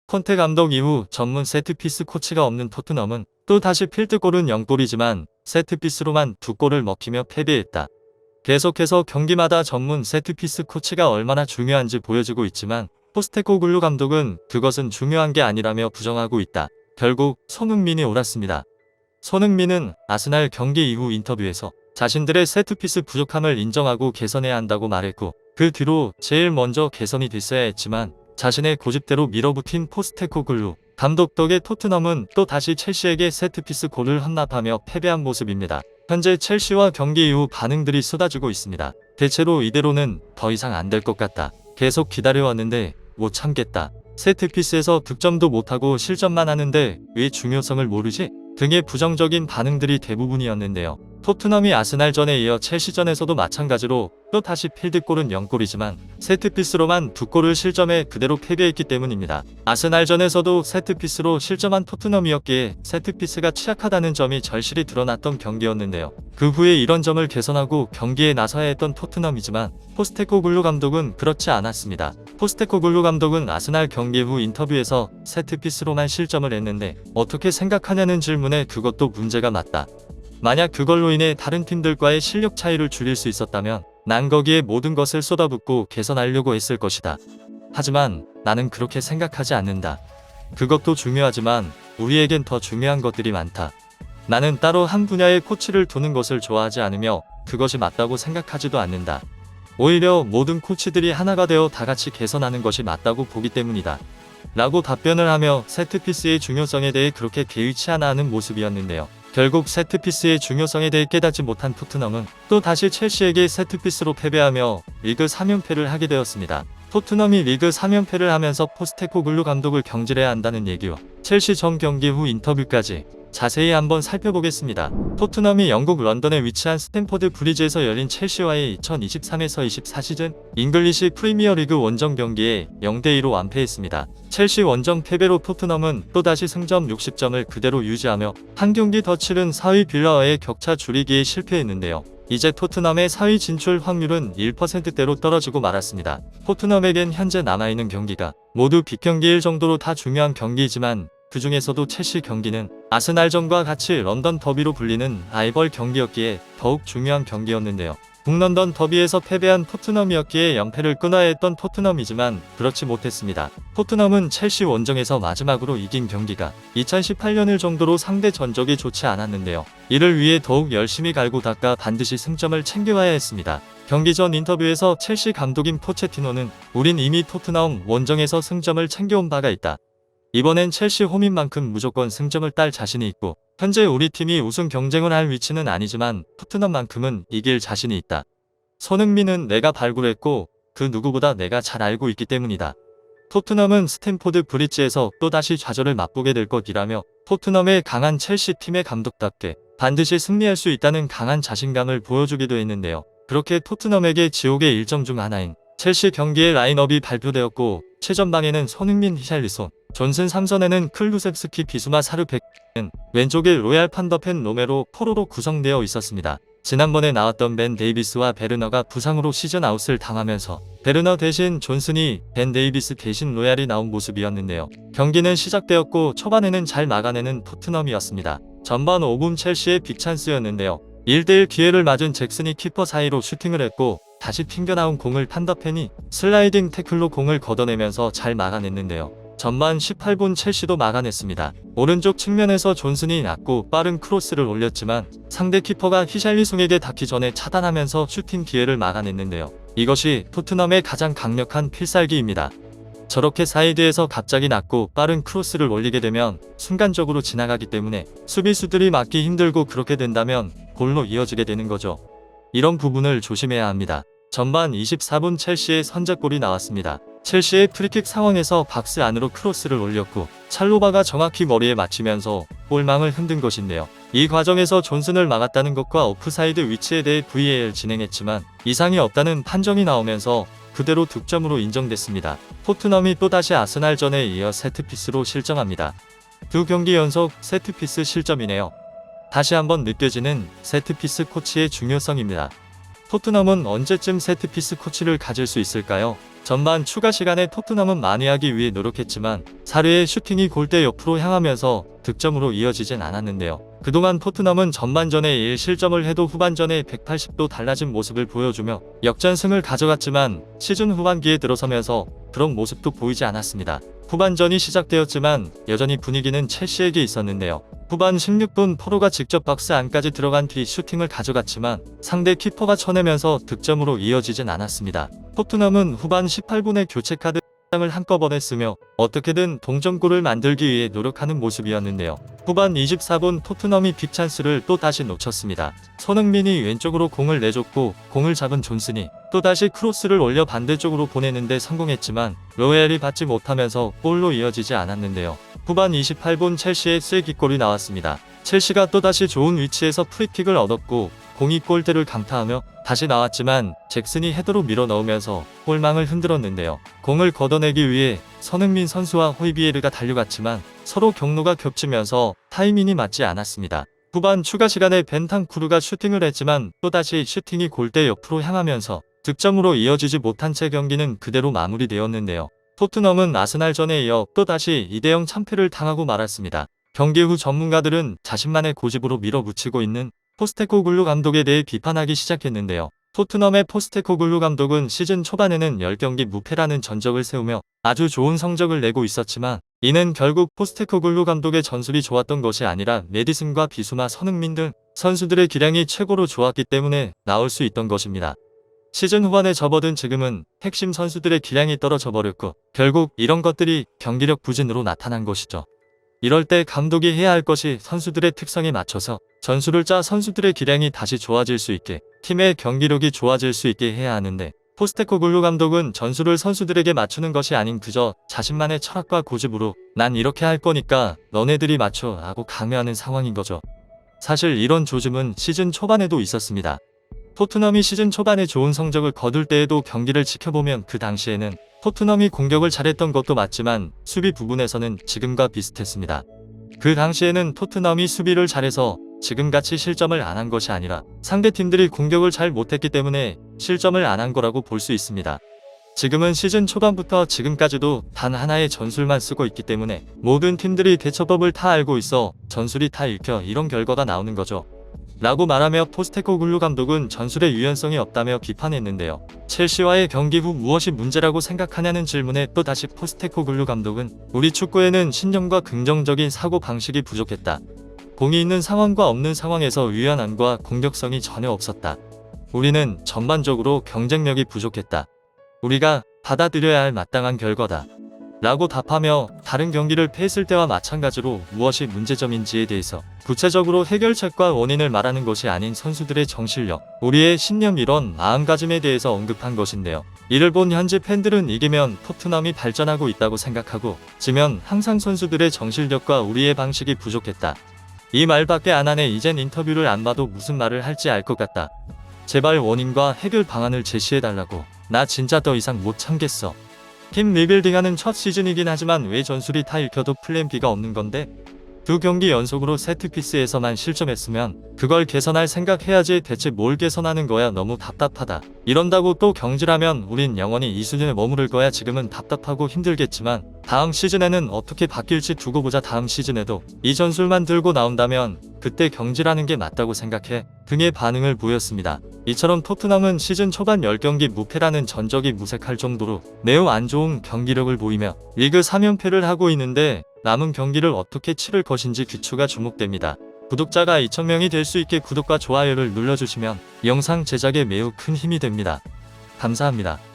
콘테 감독 이후 전문 세트피스 코치가 없는 토트넘은 또 다시 필드골은 0골이지만 세트피스로만 2골을 먹히며 패배했다. 계속해서 경기마다 전문 세트피스 코치가 얼마나 중요한지 보여주고 있지만 포스테코글루 감독은 그것은 중요한 게 아니라며 부정하고 있다. 결국 손흥민이 옳았습니다. 손흥민은 아스날 경기 이후 인터뷰에서 자신들의 세트피스 부족함을 인정하고 개선해야 한다고 말했고, 그 뒤로 제일 먼저 개선이 됐어야 했지만 자신의 고집대로 밀어붙인 포스테코글루 감독 덕에 토트넘은 또 다시 첼시에게 세트피스 골을 헌납하며 패배한 모습입니다. 현재 첼시와 경기 이후 반응들이 쏟아지고 있습니다. 대체로 이대로는 더 이상 안 될 것 같다. 계속 기다려왔는데 못 참겠다. 세트피스에서 득점도 못하고 실점만 하는데 왜 중요성을 모르지? 등의 부정적인 반응들이 대부분이었는데요. 토트넘이 아스날전에 이어 첼시전에서도 마찬가지로 또 다시 필드골은 0골이지만 세트피스로만 2골을 실점해 그대로 패배했기 때문입니다. 아스날전에서도 세트피스로 실점한 토트넘이었기에 세트피스가 취약하다는 점이 절실히 드러났던 경기였는데요. 그 후에 이런 점을 개선하고 경기에 나서야 했던 토트넘이지만 포스테코글루 감독은 그렇지 않았습니다. 포스테코글루 감독은 아스날 경기 후 인터뷰에서 세트피스로만 실점을 했는데 어떻게 생각하냐는 질문에 그것도 문제가 맞다. 만약 그걸로 인해 다른 팀들과의 실력 차이를 줄일 수 있었다면 난 거기에 모든 것을 쏟아붓고 개선하려고 했을 것이다. 하지만 나는 그렇게 생각하지 않는다. 그것도 중요하지만 우리에겐 더 중요한 것들이 많다. 나는 따로 한 분야의 코치를 두는 것을 좋아하지 않으며 그것이 맞다고 생각하지도 않는다. 오히려 모든 코치들이 하나가 되어 다같이 개선하는 것이 맞다고 보기 때문이다. 라고 답변을 하며 세트피스의 중요성에 대해 그렇게 개의치 않아 하는 모습이었는데요. 결국 세트피스의 중요성에 대해 깨닫지 못한 토트넘은 또 다시 첼시에게 세트피스로 패배하며 리그 3연패를 하게 되었습니다. 토트넘이 리그 3연패를 하면서 포스테코글루 감독을 경질해야 한다는 얘기와 첼시 전 경기 후 인터뷰까지 자세히 한번 살펴보겠습니다. 토트넘이 영국 런던에 위치한 스탠포드 브리지에서 열린 첼시와의 2023-24 시즌 잉글리시 프리미어리그 원정 경기에 0대2로 완패했습니다. 첼시 원정 패배로 토트넘은 또다시 승점 60점을 그대로 유지하며 한 경기 더 치른 4위 빌라와의 격차 줄이기에 실패했는데요. 이제 토트넘의 4위 진출 확률은 1%대로 떨어지고 말았습니다. 토트넘에겐 현재 남아있는 경기가 모두 빅경기일 정도로 다 중요한 경기이지만 그 중에서도 첼시 경기는 아스날전과 같이 런던 더비로 불리는 라이벌 경기였기에 더욱 중요한 경기였는데요. 북런던 더비에서 패배한 토트넘이었기에 연패를 끊어야 했던 토트넘이지만 그렇지 못했습니다. 토트넘은 첼시 원정에서 마지막으로 이긴 경기가 2018년일 정도로 상대 전적이 좋지 않았는데요. 이를 위해 더욱 열심히 갈고 닦아 반드시 승점을 챙겨와야 했습니다. 경기 전 인터뷰에서 첼시 감독인 포체티노는 우린 이미 토트넘 원정에서 승점을 챙겨온 바가 있다. 이번엔 첼시 홈인 만큼 무조건 승점을 딸 자신이 있고 현재 우리 팀이 우승 경쟁을 할 위치는 아니지만 토트넘만큼은 이길 자신이 있다. 손흥민은 내가 발굴했고 그 누구보다 내가 잘 알고 있기 때문이다. 토트넘은 스탠포드 브리지에서 또다시 좌절을 맛보게 될 것이라며 토트넘의 강한 첼시 팀의 감독답게 반드시 승리할 수 있다는 강한 자신감을 보여주기도 했는데요. 그렇게 토트넘에게 지옥의 일정 중 하나인 첼시 경기의 라인업이 발표되었고 최전방에는 손흥민, 히샬리손, 존슨 3선에는 클루셉스키, 비수마, 사르백은 왼쪽에 로얄 판더펜, 로메로, 포로로 구성되어 있었습니다. 지난번에 나왔던 벤 데이비스와 베르너가 부상으로 시즌 아웃을 당하면서 베르너 대신 존슨이 벤 데이비스 대신 로얄이 나온 모습이었는데요. 경기는 시작되었고 초반에는 잘 막아내는 토트넘이었습니다. 전반 5분 첼시의 빅찬스였는데요. 1대1 기회를 맞은 잭슨이 키퍼 사이로 슈팅을 했고 다시 튕겨나온 공을 판더펜이 슬라이딩 태클로 공을 걷어내면서 잘 막아냈는데요. 전반 18분 첼시도 막아냈습니다. 오른쪽 측면에서 존슨이 낮고 빠른 크로스를 올렸지만 상대 키퍼가 히샬리송에게 닿기 전에 차단하면서 슈팅 기회를 막아냈는데요. 이것이 토트넘의 가장 강력한 필살기입니다. 저렇게 사이드에서 갑자기 낮고 빠른 크로스를 올리게 되면 순간적으로 지나가기 때문에 수비수들이 막기 힘들고 그렇게 된다면 골로 이어지게 되는 거죠. 이런 부분을 조심해야 합니다. 전반 24분 첼시의 선제골이 나왔습니다. 첼시의 프리킥 상황에서 박스 안으로 크로스를 올렸고 찰로바가 정확히 머리에 맞추면서 골망을 흔든 것인데요. 이 과정에서 존슨을 막았다는 것과 오프사이드 위치에 대해 VAR 진행했지만 이상이 없다는 판정이 나오면서 그대로 득점으로 인정됐습니다. 토트넘이 또다시 아스날전에 이어 세트피스로 실점합니다. 두 경기 연속 세트피스 실점이네요. 다시 한번 느껴지는 세트피스 코치의 중요성입니다. 토트넘은 언제쯤 세트피스 코치를 가질 수 있을까요? 전반 추가 시간에 토트넘은 만회하기 위해 노력했지만 사르의 슈팅이 골대 옆으로 향하면서 득점으로 이어지진 않았는데요. 그동안 토트넘은 전반전에 1실점을 해도 후반전에 180도 달라진 모습을 보여주며 역전승을 가져갔지만 시즌 후반기에 들어서면서 그런 모습도 보이지 않았습니다. 후반전이 시작되었지만 여전히 분위기는 첼시에게 있었는데요. 후반 16분 포로가 직접 박스 안까지 들어간 뒤 슈팅을 가져갔지만 상대 키퍼가 쳐내면서 득점으로 이어지진 않았습니다. 토트넘은 후반 18분에 교체 카드 을 한꺼번에 쓰며 어떻게든 동점골을 만들기 위해 노력하는 모습이었는데요. 후반 24분 토트넘이 빅찬스를 또 다시 놓쳤습니다. 손흥민이 왼쪽으로 공을 내줬고 공을 잡은 존슨이 또다시 크로스를 올려 반대쪽으로 보내는데 성공했지만 로얄이 받지 못하면서 골로 이어지지 않았는데요. 후반 28분 첼시의 쐐기골이 나왔습니다. 첼시가 또다시 좋은 위치에서 프리킥을 얻었고 공이 골대를 강타하며 다시 나왔지만 잭슨이 헤더로 밀어 넣으면서 골망을 흔들었는데요. 공을 걷어내기 위해 손흥민 선수와 호이비에르가 달려갔지만 서로 경로가 겹치면서 타이밍이 맞지 않았습니다. 후반 추가 시간에 벤탄쿠르가 슈팅을 했지만 또다시 슈팅이 골대 옆으로 향하면서 득점으로 이어지지 못한 채 경기는 그대로 마무리되었는데요. 토트넘은 아스날전에 이어 또다시 2대0 참패를 당하고 말았습니다. 경기 후 전문가들은 자신만의 고집으로 밀어붙이고 있는 포스테코글루 감독에 대해 비판하기 시작했는데요. 토트넘의 포스테코글루 감독은 시즌 초반에는 10경기 무패라는 전적을 세우며 아주 좋은 성적을 내고 있었지만 이는 결국 포스테코글루 감독의 전술이 좋았던 것이 아니라 메디슨과 비수마, 손흥민 등 선수들의 기량이 최고로 좋았기 때문에 나올 수 있던 것입니다. 시즌 후반에 접어든 지금은 핵심 선수들의 기량이 떨어져 버렸고 결국 이런 것들이 경기력 부진으로 나타난 것이죠. 이럴 때 감독이 해야 할 것이 선수들의 특성에 맞춰서 전술을 짜 선수들의 기량이 다시 좋아질 수 있게, 팀의 경기력이 좋아질 수 있게 해야 하는데 포스테코글루 감독은 전술을 선수들에게 맞추는 것이 아닌 그저 자신만의 철학과 고집으로 난 이렇게 할 거니까 너네들이 맞춰 라고 강요하는 상황인 거죠. 사실 이런 조짐은 시즌 초반에도 있었습니다. 토트넘이 시즌 초반에 좋은 성적을 거둘 때에도 경기를 지켜보면 그 당시에는 토트넘이 공격을 잘했던 것도 맞지만 수비 부분에서는 지금과 비슷했습니다. 그 당시에는 토트넘이 수비를 잘해서 지금같이 실점을 안 한 것이 아니라 상대팀들이 공격을 잘 못했기 때문에 실점을 안 한 거라고 볼 수 있습니다. 지금은 시즌 초반부터 지금까지도 단 하나의 전술만 쓰고 있기 때문에 모든 팀들이 대처법을 다 알고 있어 전술이 다 읽혀 이런 결과가 나오는 거죠. 라고 말하며 포스테코글루 감독은 전술의 유연성이 없다며 비판했는데요. 첼시와의 경기 후 무엇이 문제라고 생각하냐는 질문에 또다시 포스테코글루 감독은 우리 축구에는 신념과 긍정적인 사고 방식이 부족했다. 공이 있는 상황과 없는 상황에서 유연함과 공격성이 전혀 없었다. 우리는 전반적으로 경쟁력이 부족했다. 우리가 받아들여야 할 마땅한 결과다. 라고 답하며 다른 경기를 패했을 때와 마찬가지로 무엇이 문제점인지에 대해서 구체적으로 해결책과 원인을 말하는 것이 아닌 선수들의 정신력, 우리의 신념 이런 마음가짐에 대해서 언급한 것인데요. 이를 본 현지 팬들은 이기면 토트넘이 발전하고 있다고 생각하고 지면 항상 선수들의 정신력과 우리의 방식이 부족했다. 이 말밖에 안 하네. 이젠 인터뷰를 안 봐도 무슨 말을 할지 알 것 같다. 제발 원인과 해결 방안을 제시해달라고. 나 진짜 더 이상 못 참겠어. 팀 리빌딩하는 첫 시즌이긴 하지만 왜 전술이 다 읽혀도 플랜 B가 없는 건데? 2경기 연속으로 세트피스에서만 실점했으면 그걸 개선할 생각해야지. 대체 뭘 개선하는 거야? 너무 답답하다. 이런다고 또 경질하면 우린 영원히 이 수준에 머무를 거야. 지금은 답답하고 힘들겠지만 다음 시즌에는 어떻게 바뀔지 두고 보자. 다음 시즌에도 이 전술만 들고 나온다면 그때 경질하는 게 맞다고 생각해 등의 반응을 보였습니다. 이처럼 토트넘은 시즌 초반 10경기 무패라는 전적이 무색할 정도로 매우 안 좋은 경기력을 보이며 리그 3연패를 하고 있는데 남은 경기를 어떻게 치를 것인지 귀추가 주목됩니다. 구독자가 2,000명이 될 수 있게 구독과 좋아요를 눌러주시면 영상 제작에 매우 큰 힘이 됩니다. 감사합니다.